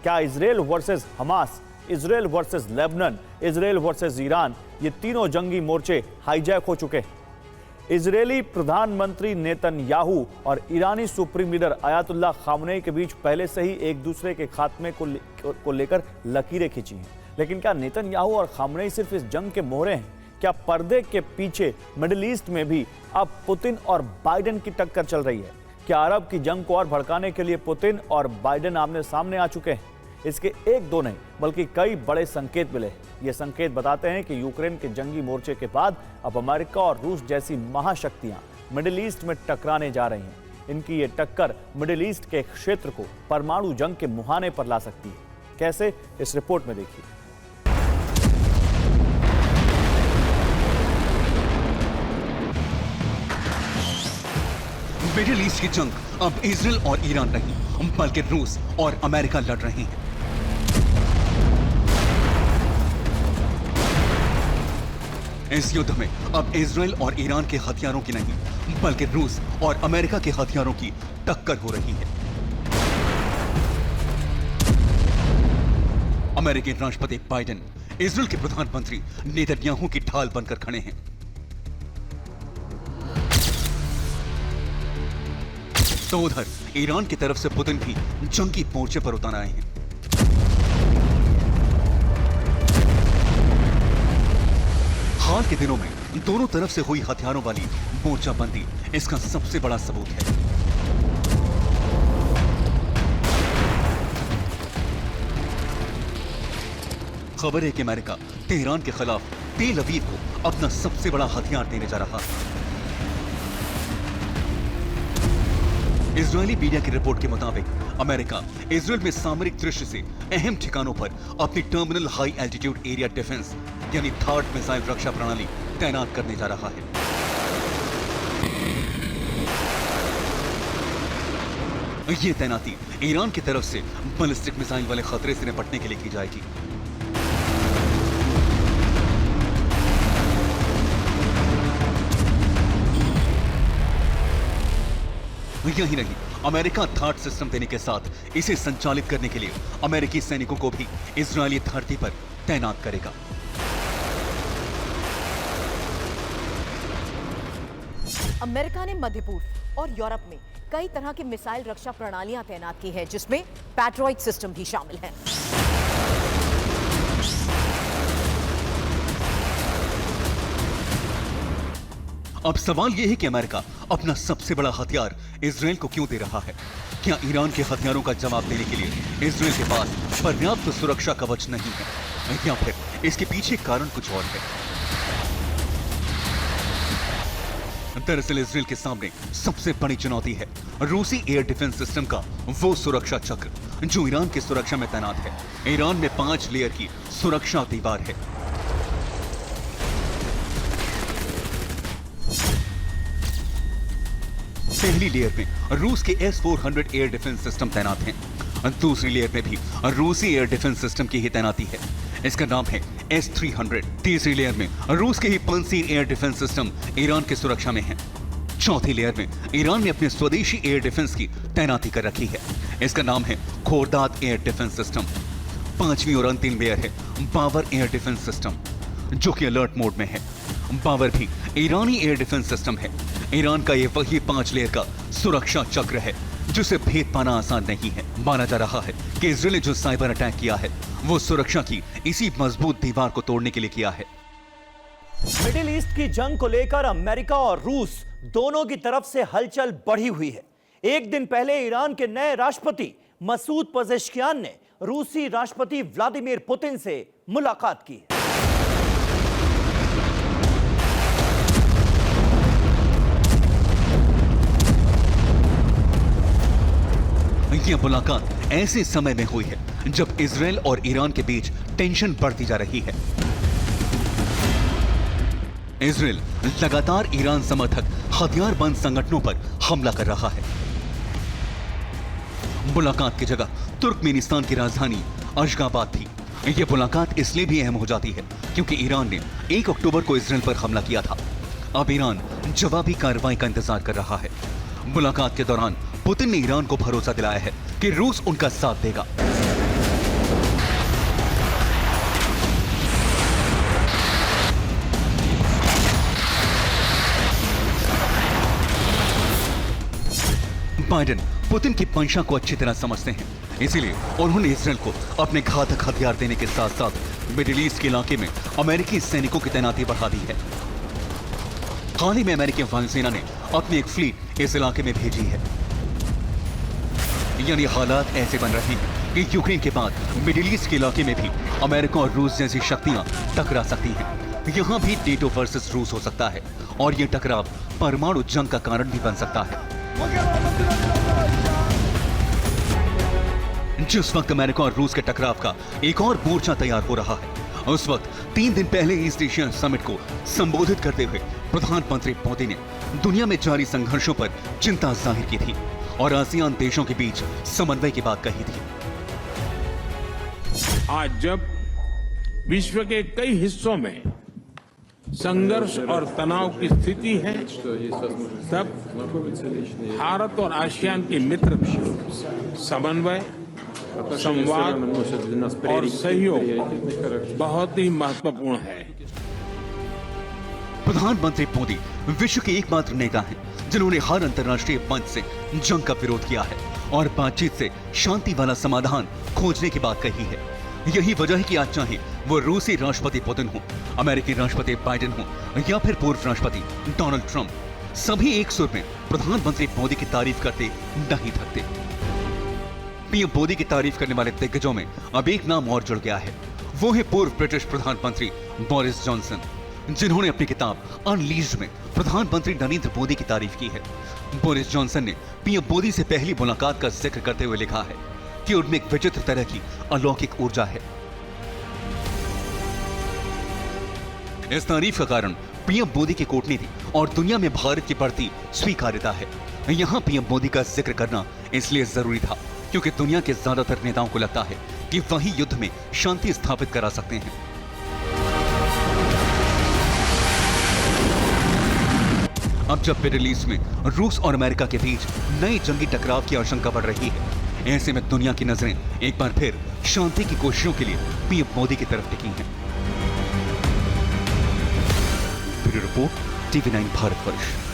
क्या Israel versus Hamas, Israel versus Lebanon, Israel versus Iran, ये तीनों जंगी मोर्चे हाईजैक हो चुके हैं। इजरायली प्रधानमंत्री नेतन्याहू और ईरानी सुप्रीम लीडर आयतुल्लाह खामनेई के बीच पहले से ही एक दूसरे के खात्मे को लेकर लकीरें खींची हैं। लेकिन क्या नेतन्याहू और खामनेई सिर्फ इस जंग के मोहरे हैं? क्या पर्दे के पीछे मिडिल ईस्ट में भी अब पुतिन और बाइडेन की टक्कर चल रही है? क्या अरब की जंग को और भड़काने के लिए पुतिन और बाइडेन आमने सामने आ चुके हैं? इसके एक दो नहीं बल्कि कई बड़े संकेत मिले। ये संकेत बताते हैं कि यूक्रेन के जंगी मोर्चे के बाद अब अमेरिका और रूस जैसी महाशक्तियां मिडिल ईस्ट में टकराने जा रही हैं। इनकी ये टक्कर मिडिल ईस्ट के क्षेत्र को परमाणु जंग के मुहाने पर ला सकती है। कैसे, इस रिपोर्ट में देखिए। मिडिल ईस्ट की जंग अब इजराइल और ईरान नहीं बल्कि रूस और अमेरिका लड़ रहे हैं। इस युद्ध में अब इजराइल और ईरान के हथियारों की नहीं बल्कि रूस और अमेरिका के हथियारों की टक्कर हो रही है। अमेरिकी राष्ट्रपति बाइडेन इजराइल के प्रधानमंत्री नेतन्याहू की ढाल बनकर खड़े हैं। तो उधर ईरान की तरफ से पुतिन भी जंगी मोर्चे पर उतर आए हैं। हाल के दिनों में दोनों तरफ से हुई हथियारों वाली मोर्चाबंदी इसका सबसे बड़ा सबूत है। खबर है कि अमेरिका तेहरान के खिलाफ तेल अवीव को अपना सबसे बड़ा हथियार देने जा रहा है। इजरायली मीडिया की रिपोर्ट के मुताबिक अमेरिका इजरायल में सामरिक दृष्टि से अहम ठिकानों पर अपनी terminal high altitude area defence यानी थार्ड मिसाइल रक्षा प्रणाली तैनात करने जा रहा है। यह तैनाती ईरान की तरफ से बैलिस्टिक मिसाइल वाले खतरे से निपटने के लिए की जाएगी। यही नहीं, अमेरिका थार्ड सिस्टम देने के साथ इसे संचालित करने के लिए अमेरिकी सैनिकों को भी इजरायली धरती पर तैनात करेगा। अमेरिका ने मध्य पूर्व और यूरोप में कई तरह की मिसाइल रक्षा प्रणालियां तैनात की है, जिसमें पैट्रियट सिस्टम भी शामिल है। अब सवाल यह है कि अमेरिका अपना सबसे बड़ा हथियार इजरायल को क्यों दे रहा है? क्या ईरान के हथियारों का जवाब देने के लिए इजरायल के पास पर्याप्त सुरक्षा कवच नहीं है, या फिर इसके पीछे कारण कुछ और है? दरअसल इजरायल के सामने सबसे बड़ी चुनौती है रूसी एयर डिफेंस सिस्टम का वो सुरक्षा चक्र जो ईरान की सुरक्षा में तैनात है। ईरान में 5 लेयर की सुरक्षा दीवार है। पहली लेयर में रूस के S-400 एयर डिफेंस सिस्टम तैनात हैं। दूसरी लेयर में भी रूसी एयर डिफेंस सिस्टम की ही तैनाती है, इसका नाम है S-300। तीसरी लेयर में रूस के ही पंसीन एयर डिफेंस सिस्टम ईरान की सुरक्षा में है। चौथी लेयर में ईरान ने अपने स्वदेशी एयर डिफेंस की तैनाती कर रखी है, इसका नाम है खोरदाद एयर डिफेंस सिस्टम। पांचवी और अंतिम लेयर है बावर एयर डिफेंस सिस्टम, जो कि अलर्ट मोड में है। बावर भी ईरानी एयर डिफेंस सिस्टम है। ईरान का ये वही 5 लेयर का सुरक्षा चक्र है जिसे भेद पाना आसान नहीं है। माना जा रहा है कि इजरायल ने जो साइबर अटैक किया है वो सुरक्षा की इसी मजबूत दीवार को तोड़ने के लिए किया है। मिडिल ईस्ट की जंग को लेकर अमेरिका और रूस दोनों की तरफ से हलचल बढ़ी हुई है। एक दिन पहले ईरान के नए राष्ट्रपति मसूद पेजेश्कियान ने रूसी राष्ट्रपति व्लादिमीर पुतिन से मुलाकात की। यह मुलाकात ऐसे समय में हुई है जब इजरायल और ईरान के बीच टेंशन बढ़ती जा रही है। इजरायल लगातार ईरान समर्थक हथियारबंद संगठनों पर हमला कर रहा है। मुलाकात की जगह तुर्कमेनिस्तान की राजधानी अशगाबाद थी। यह मुलाकात इसलिए भी अहम हो जाती है क्योंकि ईरान ने 1 अक्टूबर को इजरायल पर हमला किया था। अब ईरान जवाबी कार्रवाई का इंतजार कर रहा है। मुलाकात के दौरान पुतिन ने ईरान को भरोसा दिलाया है कि रूस उनका साथ देगा। बाइडेन पुतिन की मंशा को अच्छी तरह समझते हैं, इसीलिए उन्होंने इसराइल को अपने घातक हथियार देने के साथ साथ मिडिल ईस्ट के इलाके में अमेरिकी सैनिकों की तैनाती बढ़ा दी है। हाल ही में अमेरिकी वायुसेना ने अपनी एक फ्लीट इस इलाके में भेजी है। यानी हालात ऐसे बन रहे हैं कि यूक्रेन के बाद मिडिल ईस्ट के इलाके में भी अमेरिका और रूस जैसी शक्तियां टकरा सकती हैं। यहां भी नेटो वर्सेस रूस हो सकता है और यह टकराव परमाणु जंग का कारण भी बन सकता है। जिस वक्त अमेरिका और रूस के टकराव का एक और मोर्चा तैयार हो रहा है, उस वक्त 3 दिन पहले ईस्ट एशिया समिट को संबोधित करते हुए प्रधानमंत्री मोदी ने दुनिया में जारी संघर्षों पर चिंता जाहिर की थी और आसियान देशों के बीच समन्वय की बात कही थी। आज जब विश्व के कई हिस्सों में संघर्ष और तनाव की स्थिति है, तब भारत और आसियान के मित्रता, समन्वय, संवाद और सहयोग बहुत ही महत्वपूर्ण है। प्रधानमंत्री मोदी विश्व के एकमात्र नेता हैं जिन्होंने हर अंतर्राष्ट्रीय मंच से जंग का विरोध किया है और बातचीत से शांति वाला समाधान खोजने की बात कही है। यही वजह है कि आज चाहे वो रूसी राष्ट्रपति पुतिन हो, अमेरिकी राष्ट्रपति बाइडेन हो या फिर पूर्व राष्ट्रपति डोनाल्ड ट्रंप, सभी एक सुर में प्रधानमंत्री मोदी की तारीफ करते नहीं थकते। पीएम मोदी की तारीफ करने वाले दिग्गजों में अब एक नाम और जुड़ गया है। वो है पूर्व ब्रिटिश प्रधानमंत्री बोरिस जॉनसन, जिन्होंने अपनी किताब अनलीज्ड में प्रधानमंत्री नरेंद्र मोदी की तारीफ की है। बोरिस जॉनसन ने पीएम मोदी से पहली मुलाकात का जिक्र करते हुए लिखा है कि उनमें एक विचित्र तरह की अलौकिक ऊर्जा है। इस तारीफ का कारण पीएम मोदी की कूटनीति और दुनिया में भारत की बढ़ती स्वीकार्यता है। यहां पीएम मोदी का जिक्र करना इसलिए जरूरी था क्योंकि दुनिया के ज्यादातर नेताओं को लगता है कि वही युद्ध में शांति स्थापित करा सकते हैं। अब जब मिडिल ईस्ट में रूस और अमेरिका के बीच नई जंगी टकराव की आशंका बढ़ रही है, ऐसे में दुनिया की नजरें एक बार फिर शांति की कोशिशों के लिए पीएम मोदी की तरफ टिकी हैं। Bureau report, TV9 Bharatvarsh.